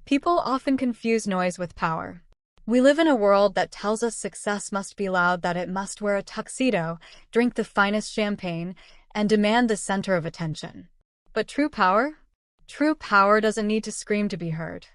People often confuse noise with power. We live in a world that tells us success must be loud, that it must wear a tuxedo, drink the finest champagne, and demand the center of attention. But true power? True power doesn't need to scream to be heard.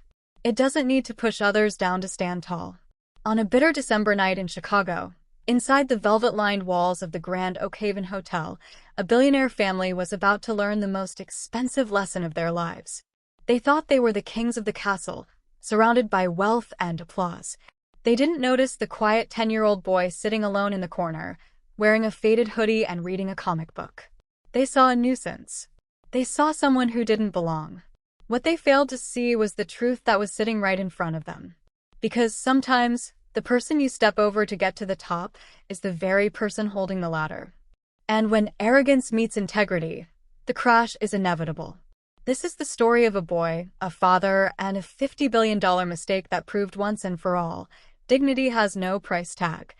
It doesn't need to push others down to stand tall. On a bitter December night in Chicago, inside the velvet-lined walls of the Grand Oak Haven Hotel, a billionaire family was about to learn the most expensive lesson of their lives. They thought they were the kings of the castle, surrounded by wealth and applause. They didn't notice the quiet 10-year-old boy sitting alone in the corner, wearing a faded hoodie and reading a comic book. They saw a nuisance. They saw someone who didn't belong. What they failed to see was the truth that was sitting right in front of them. Because sometimes, the person you step over to get to the top is the very person holding the ladder. And when arrogance meets integrity, the crash is inevitable. This is the story of a boy, a father, and a $50 billion mistake that proved once and for all, dignity has no price tag.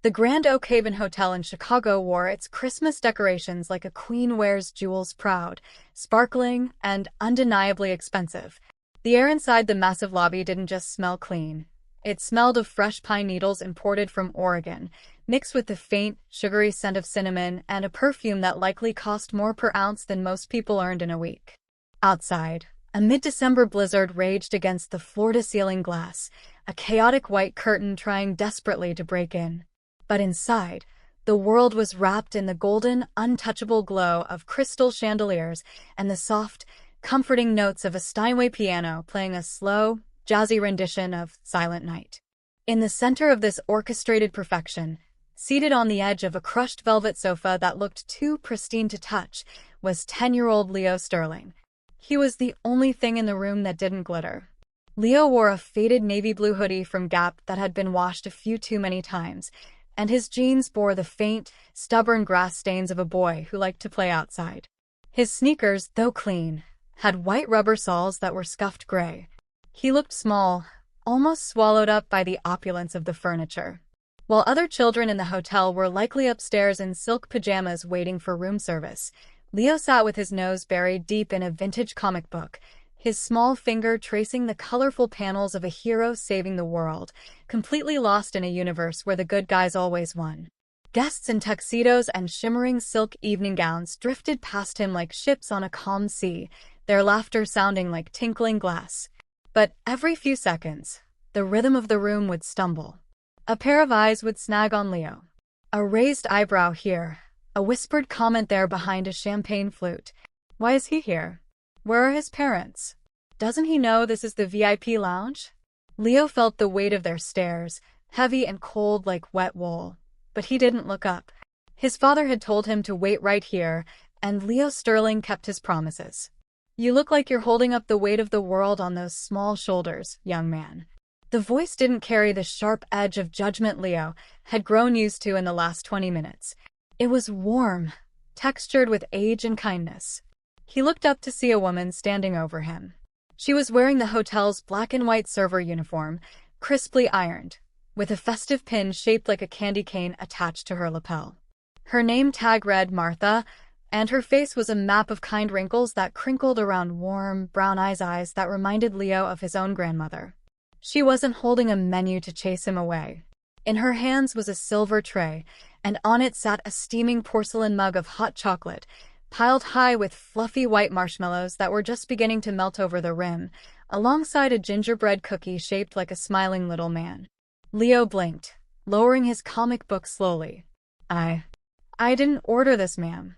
The Grand Oak Haven Hotel in Chicago wore its Christmas decorations like a queen wears jewels, proud, sparkling, and undeniably expensive. The air inside the massive lobby didn't just smell clean. It smelled of fresh pine needles imported from Oregon, mixed with the faint, sugary scent of cinnamon and a perfume that likely cost more per ounce than most people earned in a week. Outside, a mid-December blizzard raged against the floor-to-ceiling glass, a chaotic white curtain trying desperately to break in. But inside, the world was wrapped in the golden, untouchable glow of crystal chandeliers and the soft, comforting notes of a Steinway piano playing a slow, jazzy rendition of Silent Night. In the center of this orchestrated perfection, seated on the edge of a crushed velvet sofa that looked too pristine to touch, was 10-year-old Leo Sterling. He was the only thing in the room that didn't glitter. Leo wore a faded navy blue hoodie from Gap that had been washed a few too many times, and his jeans bore the faint, stubborn grass stains of a boy who liked to play outside. His sneakers, though clean, had white rubber soles that were scuffed gray. He looked small, almost swallowed up by the opulence of the furniture. While other children in the hotel were likely upstairs in silk pajamas waiting for room service, Leo sat with his nose buried deep in a vintage comic book, his small finger tracing the colorful panels of a hero saving the world, completely lost in a universe where the good guys always won. Guests in tuxedos and shimmering silk evening gowns drifted past him like ships on a calm sea, their laughter sounding like tinkling glass. But every few seconds, the rhythm of the room would stumble. A pair of eyes would snag on Leo. A raised eyebrow here, a whispered comment there behind a champagne flute. Why is he here? Where are his parents? Doesn't he know this is the VIP lounge? Leo felt the weight of their stares, heavy and cold like wet wool. But he didn't look up. His father had told him to wait right here, and Leo Sterling kept his promises. You look like you're holding up the weight of the world on those small shoulders, young man. The voice didn't carry the sharp edge of judgment Leo had grown used to in the last 20 minutes. It was warm, textured with age and kindness. He looked up to see a woman standing over him. She was wearing the hotel's black and white server uniform, crisply ironed, with a festive pin shaped like a candy cane attached to her lapel. Her name tag read Martha, and her face was a map of kind wrinkles that crinkled around warm, brown eyes that reminded Leo of his own grandmother. She wasn't holding a menu to chase him away. In her hands was a silver tray, and on it sat a steaming porcelain mug of hot chocolate, piled high with fluffy white marshmallows that were just beginning to melt over the rim, alongside a gingerbread cookie shaped like a smiling little man. Leo blinked, lowering his comic book slowly. I didn't order this, ma'am.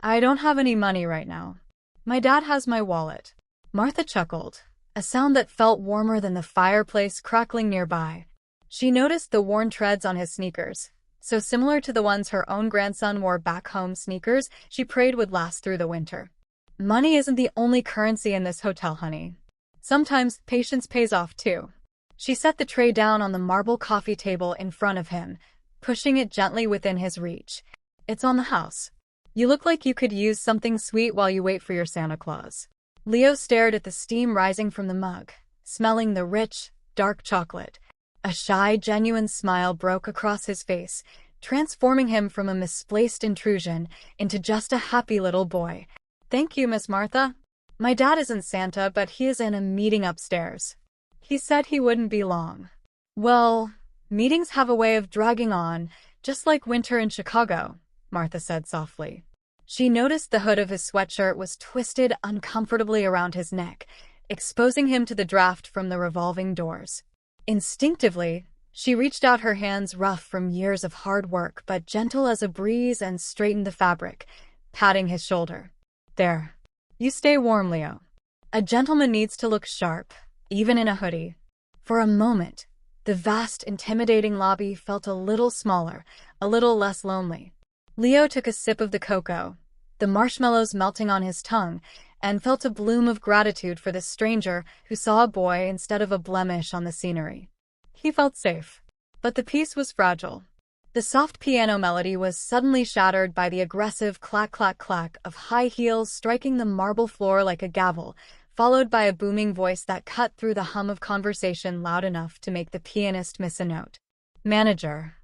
I don't have any money right now. My dad has my wallet. Martha chuckled, a sound that felt warmer than the fireplace crackling nearby. She noticed the worn treads on his sneakers, so similar to the ones her own grandson wore back home, sneakers she prayed would last through the winter. Money isn't the only currency in this hotel, honey. Sometimes patience pays off too. She set the tray down on the marble coffee table in front of him, pushing it gently within his reach. It's on the house. You look like you could use something sweet while you wait for your Santa Claus. Leo stared at the steam rising from the mug, smelling the rich, dark chocolate. A shy, genuine smile broke across his face, transforming him from a misplaced intrusion into just a happy little boy. Thank you, Miss Martha. My dad isn't Santa, but he is in a meeting upstairs. He said he wouldn't be long. Well, meetings have a way of dragging on, just like winter in Chicago, Martha said softly. She noticed the hood of his sweatshirt was twisted uncomfortably around his neck, exposing him to the draft from the revolving doors. Instinctively, she reached out her hands, rough from years of hard work but gentle as a breeze, and straightened the fabric, patting his shoulder. There. You stay warm, Leo. A gentleman needs to look sharp, even in a hoodie. For a moment, the vast, intimidating lobby felt a little smaller, a little less lonely. Leo took a sip of the cocoa, the marshmallows melting on his tongue, and felt a bloom of gratitude for this stranger who saw a boy instead of a blemish on the scenery. He felt safe. But the peace was fragile. The soft piano melody was suddenly shattered by the aggressive clack-clack-clack of high heels striking the marble floor like a gavel, followed by a booming voice that cut through the hum of conversation loud enough to make the pianist miss a note. Manager.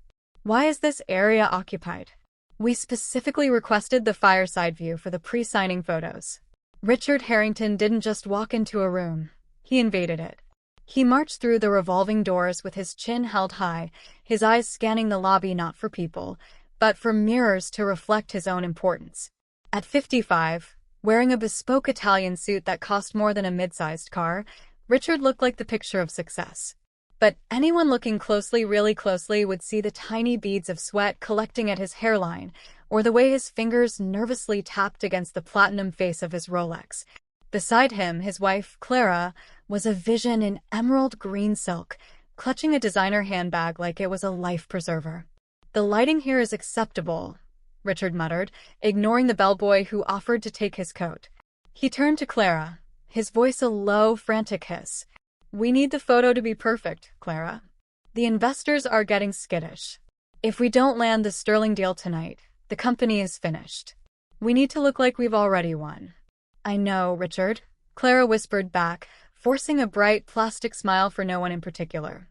Why is this area occupied? We specifically requested the fireside view for the pre-signing photos. Richard Harrington didn't just walk into a room. He invaded it. He marched through the revolving doors with his chin held high, his eyes scanning the lobby not for people, but for mirrors to reflect his own importance. At 55, wearing a bespoke Italian suit that cost more than a mid-sized car, Richard looked like the picture of success. But anyone looking closely, really closely, would see the tiny beads of sweat collecting at his hairline, or the way his fingers nervously tapped against the platinum face of his Rolex. Beside him, his wife, Clara, was a vision in emerald green silk, clutching a designer handbag like it was a life preserver. The lighting here is acceptable, Richard muttered, ignoring the bellboy who offered to take his coat. He turned to Clara, his voice a low, frantic hiss. We need the photo to be perfect, Clara. The investors are getting skittish. If we don't land the sterling deal tonight, the company is finished. We need to look like we've already won. I know, Richard, Clara whispered back, forcing a bright plastic smile for no one in particular.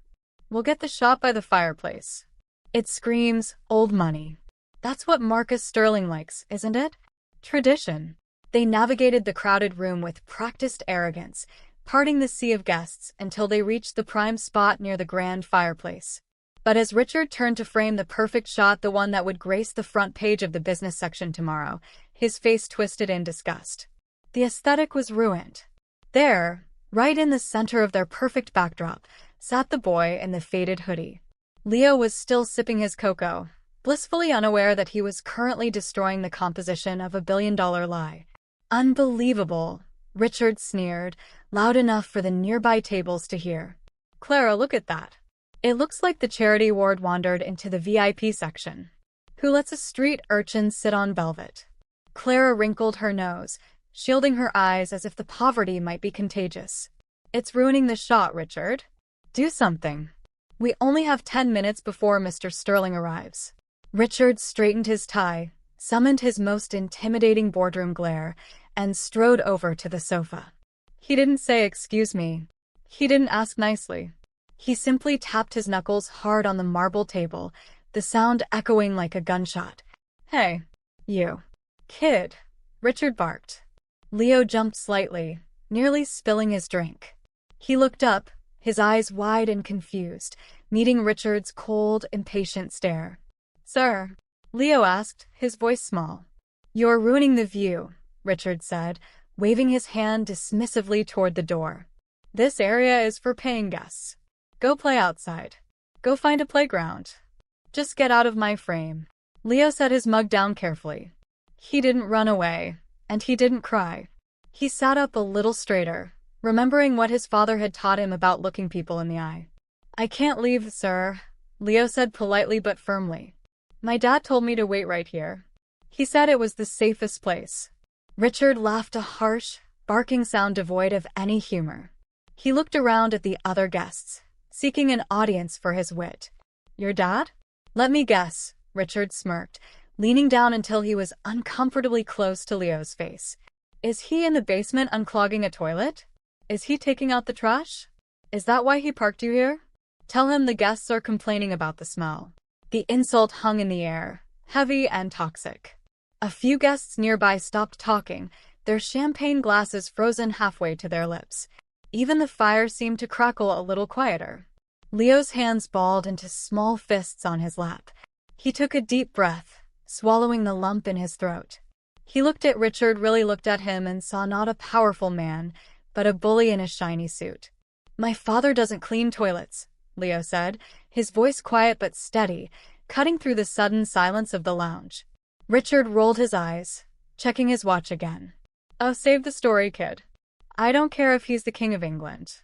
We'll get the shot by the fireplace. It screams old money. That's what Marcus Sterling likes, isn't it? Tradition. They navigated the crowded room with practiced arrogance, parting the sea of guests until they reached the prime spot near the grand fireplace. But as Richard turned to frame the perfect shot, the one that would grace the front page of the business section tomorrow, his face twisted in disgust. The aesthetic was ruined. There, right in the center of their perfect backdrop, sat the boy in the faded hoodie. Leo was still sipping his cocoa, blissfully unaware that he was currently destroying the composition of a billion-dollar lie. Unbelievable, Richard sneered, loud enough for the nearby tables to hear. Clara, look at that. It looks like the charity ward wandered into the VIP section. Who lets a street urchin sit on velvet? Clara wrinkled her nose, shielding her eyes as if the poverty might be contagious. It's ruining the shot, Richard. Do something. We only have 10 minutes before Mr. Sterling arrives. Richard straightened his tie, summoned his most intimidating boardroom glare, and strode over to the sofa. He didn't say excuse me. He didn't ask nicely. He simply tapped his knuckles hard on the marble table, the sound echoing like a gunshot. Hey, you. Kid, Richard barked. Leo jumped slightly, nearly spilling his drink. He looked up, his eyes wide and confused, meeting Richard's cold, impatient stare. Sir? Leo asked, his voice small. You're ruining the view, Richard said, waving his hand dismissively toward the door. This area is for paying guests. Go play outside. Go find a playground. Just get out of my frame. Leo set his mug down carefully. He didn't run away, and he didn't cry. He sat up a little straighter, remembering what his father had taught him about looking people in the eye. I can't leave, sir, Leo said politely but firmly. My dad told me to wait right here. He said it was the safest place. Richard laughed, a harsh, barking sound devoid of any humor. He looked around at the other guests, seeking an audience for his wit. Your dad? Let me guess, Richard smirked, leaning down until he was uncomfortably close to Leo's face. Is he in the basement unclogging a toilet? Is he taking out the trash? Is that why he parked you here? Tell him the guests are complaining about the smell. The insult hung in the air, heavy and toxic. A few guests nearby stopped talking, their champagne glasses frozen halfway to their lips. Even the fire seemed to crackle a little quieter. Leo's hands balled into small fists on his lap. He took a deep breath, swallowing the lump in his throat. He looked at Richard, really looked at him, and saw not a powerful man, but a bully in a shiny suit. "My father doesn't clean toilets," Leo said, his voice quiet but steady, cutting through the sudden silence of the lounge. Richard rolled his eyes, checking his watch again. "Oh, save the story, kid. I don't care if he's the King of England.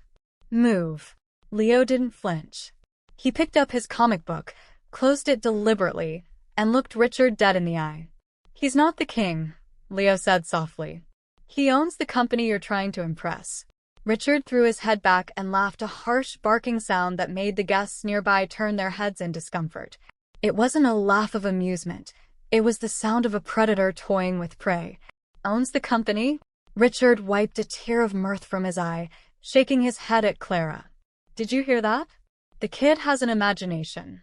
Move." Leo didn't flinch. He picked up his comic book, closed it deliberately, and looked Richard dead in the eye. "He's not the king," Leo said softly. "He owns the company you're trying to impress." Richard threw his head back and laughed, a harsh barking sound that made the guests nearby turn their heads in discomfort. It wasn't a laugh of amusement. It was the sound of a predator toying with prey. "Owns the company?" Richard wiped a tear of mirth from his eye, shaking his head at Clara. "Did you hear that? The kid has an imagination.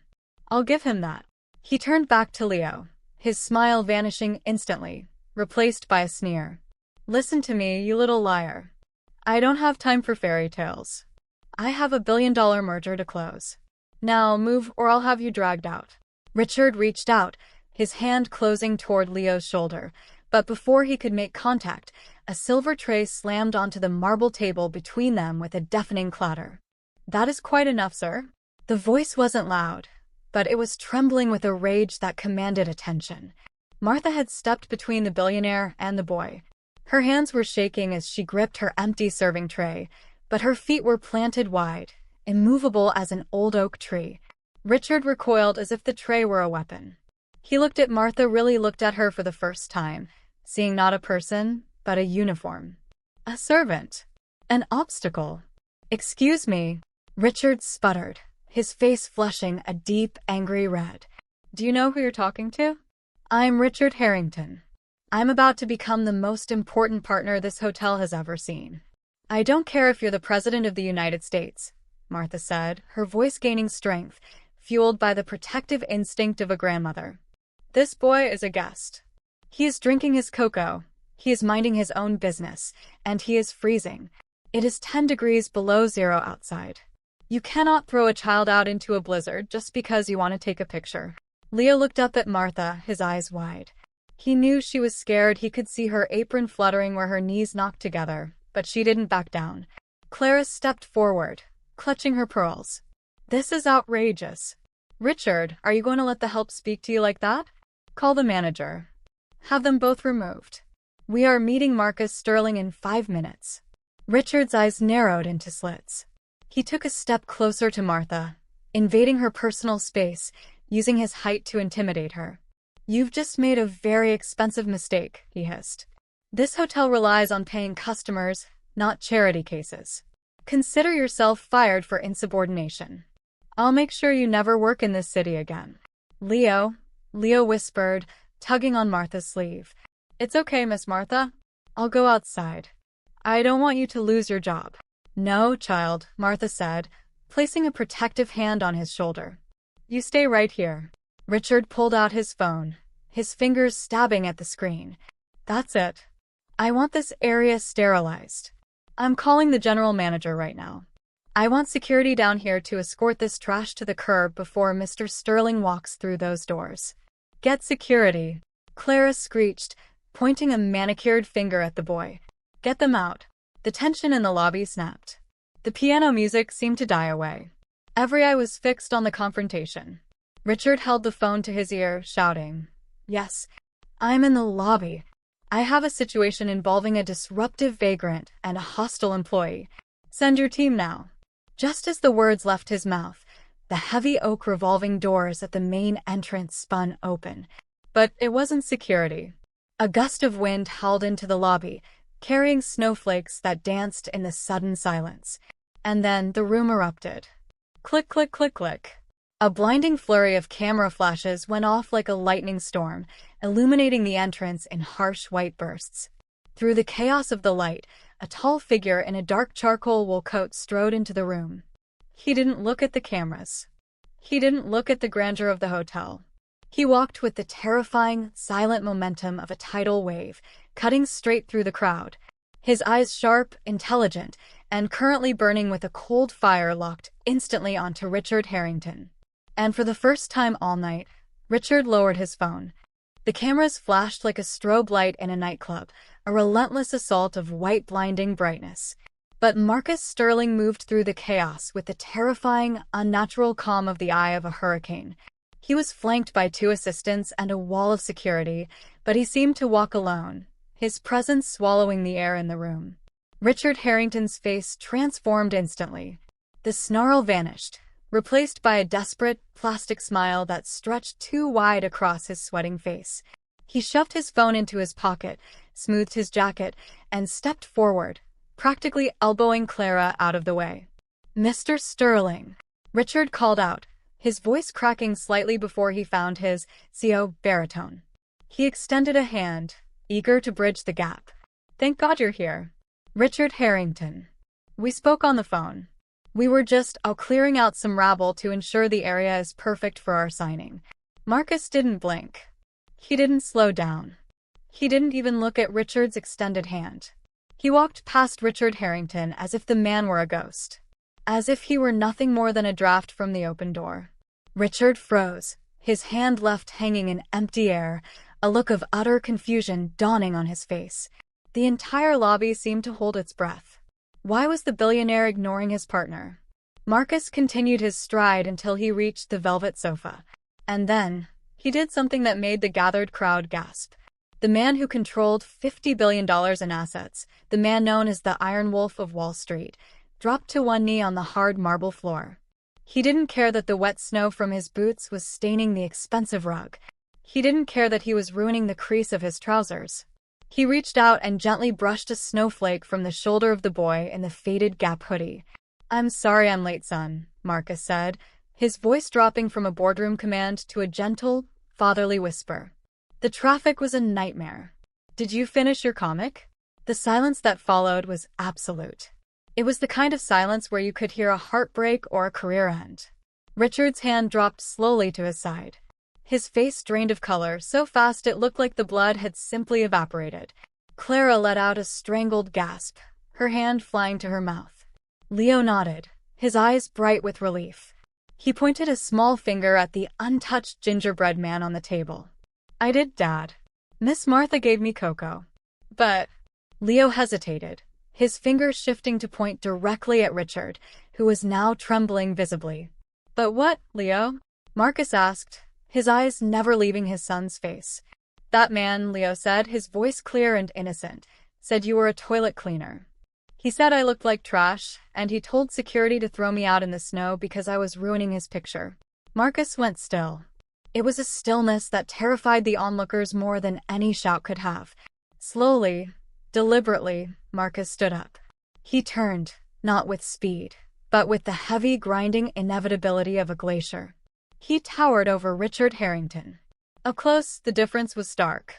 I'll give him that." He turned back to Leo, his smile vanishing instantly, replaced by a sneer. "Listen to me, you little liar. I don't have time for fairy tales. I have a billion-dollar merger to close. Now move or I'll have you dragged out." Richard reached out, his hand closing toward Leo's shoulder, but before he could make contact, a silver tray slammed onto the marble table between them with a deafening clatter. "That is quite enough, sir." The voice wasn't loud, but it was trembling with a rage that commanded attention. Martha had stepped between the billionaire and the boy. Her hands were shaking as she gripped her empty serving tray, but her feet were planted wide, immovable as an old oak tree. Richard recoiled as if the tray were a weapon. He looked at Martha, really looked at her for the first time, seeing not a person, but a uniform. A servant. An obstacle. "Excuse me," Richard sputtered, his face flushing a deep, angry red. "Do you know who you're talking to?" "I'm Richard Harrington. I'm about to become the most important partner this hotel has ever seen." "I don't care if you're the President of the United States," Martha said, her voice gaining strength, fueled by the protective instinct of a grandmother. "This boy is a guest. He is drinking his cocoa, he is minding his own business, and he is freezing. It is 10 degrees below zero outside. You cannot throw a child out into a blizzard just because you want to take a picture." Leo looked up at Martha, his eyes wide. He knew she was scared. He could see her apron fluttering where her knees knocked together, but she didn't back down. Clara stepped forward, clutching her pearls. "This is outrageous. Richard, are you going to let the help speak to you like that? Call the manager. Have them both removed. We are meeting Marcus Sterling in 5 minutes." Richard's eyes narrowed into slits. He took a step closer to Martha, invading her personal space, using his height to intimidate her. "You've just made a very expensive mistake," he hissed. "This hotel relies on paying customers, not charity cases. Consider yourself fired for insubordination. I'll make sure you never work in this city again." "Leo," Leo whispered, tugging on Martha's sleeve. "It's okay, Miss Martha. I'll go outside. I don't want you to lose your job." "No, child," Martha said, placing a protective hand on his shoulder. "You stay right here." Richard pulled out his phone, his fingers stabbing at the screen. "That's it. I want this area sterilized. I'm calling the general manager right now. I want security down here to escort this trash to the curb before Mr. Sterling walks through those doors." "Get security," Clara screeched, pointing a manicured finger at the boy. "Get them out." The tension in the lobby snapped. The piano music seemed to die away. Every eye was fixed on the confrontation. Richard held the phone to his ear, shouting, "Yes, I'm in the lobby. I have a situation involving a disruptive vagrant and a hostile employee. Send your team now." Just as the words left his mouth, the heavy oak revolving doors at the main entrance spun open. But it wasn't security. A gust of wind howled into the lobby, carrying snowflakes that danced in the sudden silence. And then the room erupted. Click, click, click, click. A blinding flurry of camera flashes went off like a lightning storm, illuminating the entrance in harsh white bursts. Through the chaos of the light, a tall figure in a dark charcoal wool coat strode into the room. He didn't look at the cameras. He didn't look at the grandeur of the hotel. He walked with the terrifying, silent momentum of a tidal wave, cutting straight through the crowd. His eyes sharp, intelligent, and currently burning with a cold fire locked instantly onto Richard Harrington. And for the first time all night, Richard lowered his phone. The cameras flashed like a strobe light in a nightclub, a relentless assault of white blinding brightness. But Marcus Sterling moved through the chaos with the terrifying, unnatural calm of the eye of a hurricane. He was flanked by 2 assistants and a wall of security, but he seemed to walk alone, his presence swallowing the air in the room. Richard Harrington's face transformed instantly. The snarl vanished, replaced by a desperate, plastic smile that stretched too wide across his sweating face. He shoved his phone into his pocket, smoothed his jacket, and stepped forward, practically elbowing Clara out of the way. "Mr. Sterling," Richard called out, his voice cracking slightly before he found his CO baritone. He extended a hand, eager to bridge the gap. "Thank God you're here. Richard Harrington. We spoke on the phone. We were just clearing out some rabble to ensure the area is perfect for our signing." Marcus didn't blink. He didn't slow down. He didn't even look at Richard's extended hand. He walked past Richard Harrington as if the man were a ghost. As if he were nothing more than a draft from the open door. Richard froze, his hand left hanging in empty air, a look of utter confusion dawning on his face. The entire lobby seemed to hold its breath. Why was the billionaire ignoring his partner? Marcus continued his stride until he reached the velvet sofa. And then, he did something that made the gathered crowd gasp. The man who controlled $50 billion in assets, the man known as the Iron Wolf of Wall Street, dropped to one knee on the hard marble floor. He didn't care that the wet snow from his boots was staining the expensive rug. He didn't care that he was ruining the crease of his trousers. He reached out and gently brushed a snowflake from the shoulder of the boy in the faded Gap hoodie. "I'm sorry I'm late, son," Marcus said, his voice dropping from a boardroom command to a gentle, fatherly whisper. "The traffic was a nightmare. Did you finish your comic?" The silence that followed was absolute. It was the kind of silence where you could hear a heartbreak or a career end. Richard's hand dropped slowly to his side. His face drained of color so fast it looked like the blood had simply evaporated. Clara let out a strangled gasp, her hand flying to her mouth. Leo nodded, his eyes bright with relief. He pointed a small finger at the untouched gingerbread man on the table. "I did, Dad. Miss Martha gave me cocoa." "But—" Leo hesitated, his fingers shifting to point directly at Richard, who was now trembling visibly. "But what, Leo?" Marcus asked, his eyes never leaving his son's face. "That man," Leo said, his voice clear and innocent, "said you were a toilet cleaner. He said I looked like trash, and he told security to throw me out in the snow because I was ruining his picture." Marcus went still. It was a stillness that terrified the onlookers more than any shout could have. Slowly, deliberately, Marcus stood up. He turned, not with speed, but with the heavy, grinding inevitability of a glacier. He towered over Richard Harrington. Up close, the difference was stark.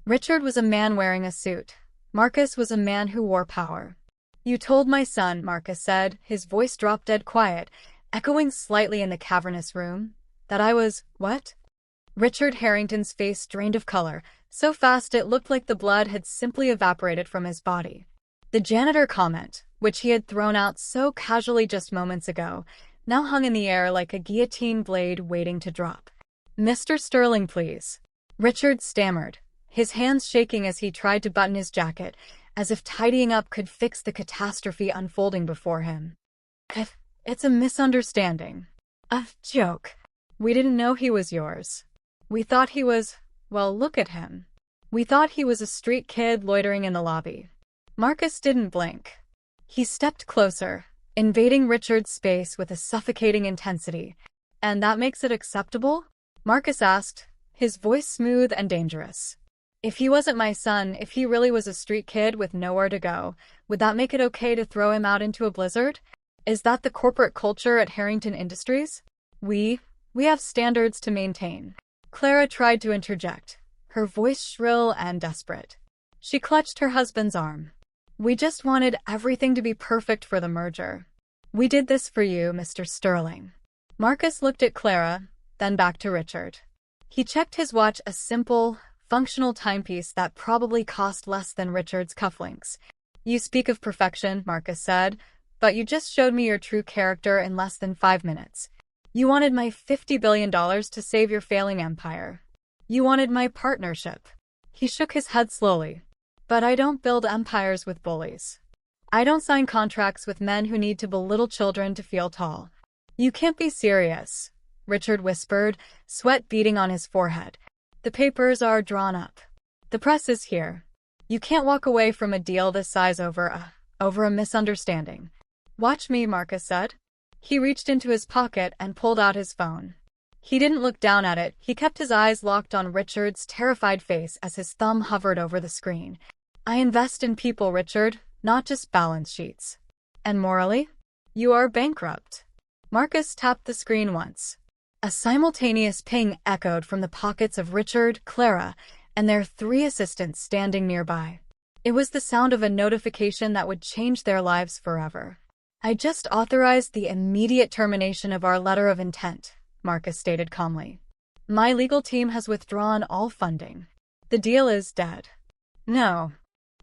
Richard was a man wearing a suit. Marcus was a man who wore power. "You told my son," Marcus said, his voice dropped dead quiet, echoing slightly in the cavernous room, "that I was, what?" Richard Harrington's face drained of color, so fast it looked like the blood had simply evaporated from his body. The janitor comment, which he had thrown out so casually just moments ago, now hung in the air like a guillotine blade waiting to drop. "Mr. Sterling, please." Richard stammered, his hands shaking as he tried to button his jacket, as if tidying up could fix the catastrophe unfolding before him. It's a misunderstanding. A joke. We didn't know he was yours. We thought he was, well, look at him. We thought he was a street kid loitering in the lobby." Marcus didn't blink. He stepped closer, invading Richard's space with a suffocating intensity. "And that makes it acceptable?" Marcus asked, his voice smooth and dangerous. "If he wasn't my son, if he really was a street kid with nowhere to go, would that make it okay to throw him out into a blizzard? Is that the corporate culture at Harrington Industries? We have standards to maintain." Clara tried to interject, her voice shrill and desperate. She clutched her husband's arm. "We just wanted everything to be perfect for the merger. We did this for you, Mr. Sterling." Marcus looked at Clara, then back to Richard. He checked his watch, a simple, functional timepiece that probably cost less than Richard's cufflinks. "You speak of perfection," Marcus said, "but you just showed me your true character in less than 5 minutes. You wanted my $50 billion to save your failing empire. You wanted my partnership." He shook his head slowly. "But I don't build empires with bullies. I don't sign contracts with men who need to belittle children to feel tall." "You can't be serious," Richard whispered, sweat beading on his forehead. "The papers are drawn up. The press is here. You can't walk away from a deal this size over a misunderstanding." "Watch me," Marcus said. He reached into his pocket and pulled out his phone. He didn't look down at it. He kept his eyes locked on Richard's terrified face as his thumb hovered over the screen. "I invest in people, Richard, not just balance sheets. And morally? You are bankrupt." Marcus tapped the screen once. A simultaneous ping echoed from the pockets of Richard, Clara, and their 3 assistants standing nearby. It was the sound of a notification that would change their lives forever. "I just authorized the immediate termination of our letter of intent," Marcus stated calmly. "My legal team has withdrawn all funding. The deal is dead." "No,"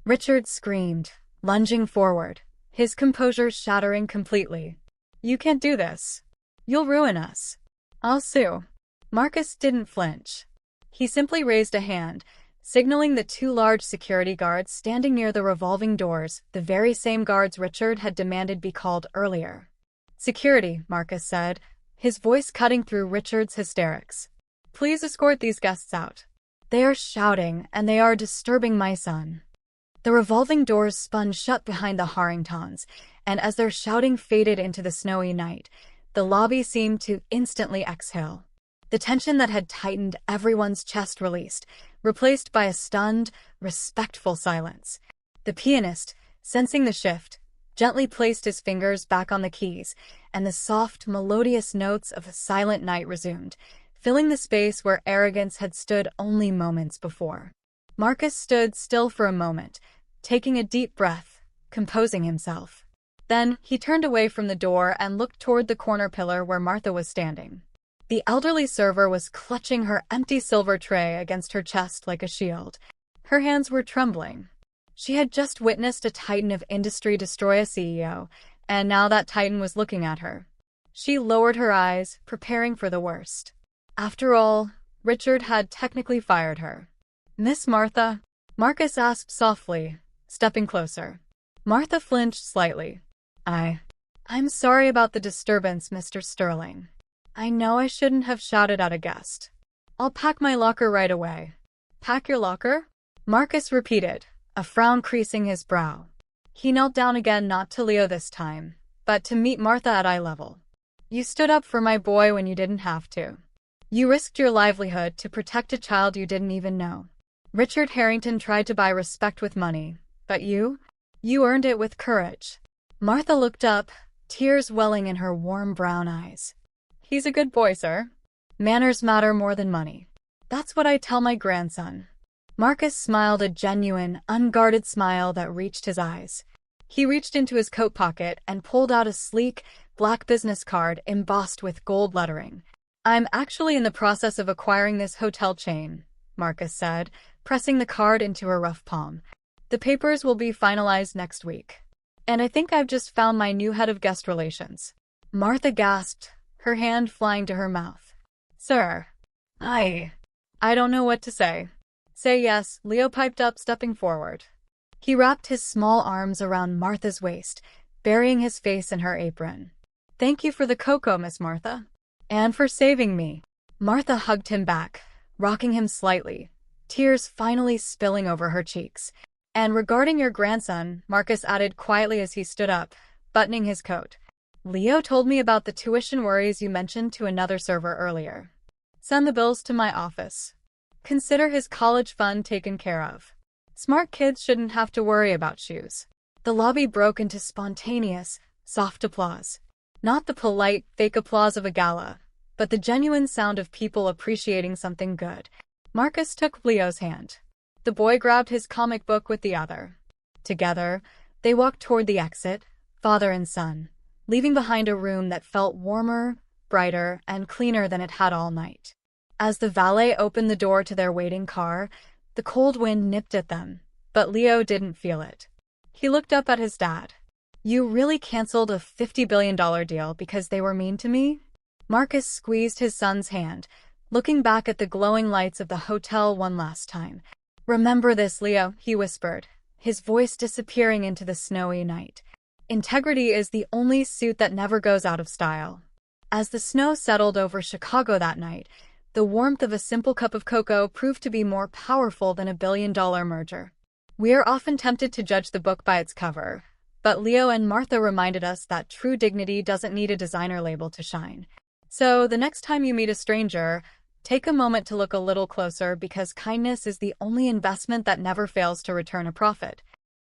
Richard screamed, lunging forward, his composure shattering completely. "You can't do this. You'll ruin us. I'll sue." Marcus didn't flinch. He simply raised a hand, signaling the 2 large security guards standing near the revolving doors, the very same guards Richard had demanded be called earlier. "Security," Marcus said, his voice cutting through Richard's hysterics. "Please escort these guests out. They are shouting, and they are disturbing my son." The revolving doors spun shut behind the Harringtons, and as their shouting faded into the snowy night, the lobby seemed to instantly exhale. The tension that had tightened everyone's chest released, replaced by a stunned, respectful silence. The pianist, sensing the shift, gently placed his fingers back on the keys, and the soft, melodious notes of a silent night resumed, filling the space where arrogance had stood only moments before. Marcus stood still for a moment, taking a deep breath, composing himself. Then he turned away from the door and looked toward the corner pillar where Martha was standing. The elderly server was clutching her empty silver tray against her chest like a shield. Her hands were trembling. She had just witnessed a titan of industry destroy a CEO, and now that titan was looking at her. She lowered her eyes, preparing for the worst. After all, Richard had technically fired her. "Miss Martha?" Marcus asked softly, stepping closer. Martha flinched slightly. I'm sorry about the disturbance, Mr. Sterling. I know I shouldn't have shouted at a guest. I'll pack my locker right away." "Pack your locker?" Marcus repeated, a frown creasing his brow. He knelt down again, not to Leo this time, but to meet Martha at eye level. "You stood up for my boy when you didn't have to. You risked your livelihood to protect a child you didn't even know. Richard Harrington tried to buy respect with money, but you earned it with courage." Martha looked up, tears welling in her warm brown eyes. "He's a good boy, sir. Manners matter more than money. That's what I tell my grandson." Marcus smiled, a genuine, unguarded smile that reached his eyes. He reached into his coat pocket and pulled out a sleek, black business card embossed with gold lettering. "I'm actually in the process of acquiring this hotel chain," Marcus said, pressing the card into her rough palm. "The papers will be finalized next week. And I think I've just found my new head of guest relations." Martha gasped, her hand flying to her mouth. "Sir, I don't know what to say." "Say yes," Leo piped up, stepping forward. He wrapped his small arms around Martha's waist, burying his face in her apron. "Thank you for the cocoa, Miss Martha. And for saving me." Martha hugged him back, rocking him slightly, tears finally spilling over her cheeks. "And regarding your grandson," Marcus added quietly as he stood up, buttoning his coat. "Leo told me about the tuition worries you mentioned to another server earlier. Send the bills to my office. Consider his college fund taken care of. Smart kids shouldn't have to worry about shoes." The lobby broke into spontaneous, soft applause. Not the polite, fake applause of a gala, but the genuine sound of people appreciating something good. Marcus took Leo's hand. The boy grabbed his comic book with the other. Together, they walked toward the exit, father and son, leaving behind a room that felt warmer, brighter, and cleaner than it had all night. As the valet opened the door to their waiting car, The cold wind nipped at them, but Leo didn't feel it. He looked up at his dad. "You really canceled a $50 billion deal because they were mean to me?" Marcus squeezed his son's hand, looking back at the glowing lights of the hotel one last time. "Remember this, Leo," he whispered, his voice disappearing into the snowy night. "Integrity is the only suit that never goes out of style." As the snow settled over Chicago that night, the warmth of a simple cup of cocoa proved to be more powerful than a billion-dollar merger. We are often tempted to judge the book by its cover, but Leo and Martha reminded us that true dignity doesn't need a designer label to shine. So the next time you meet a stranger, take a moment to look a little closer, because kindness is the only investment that never fails to return a profit.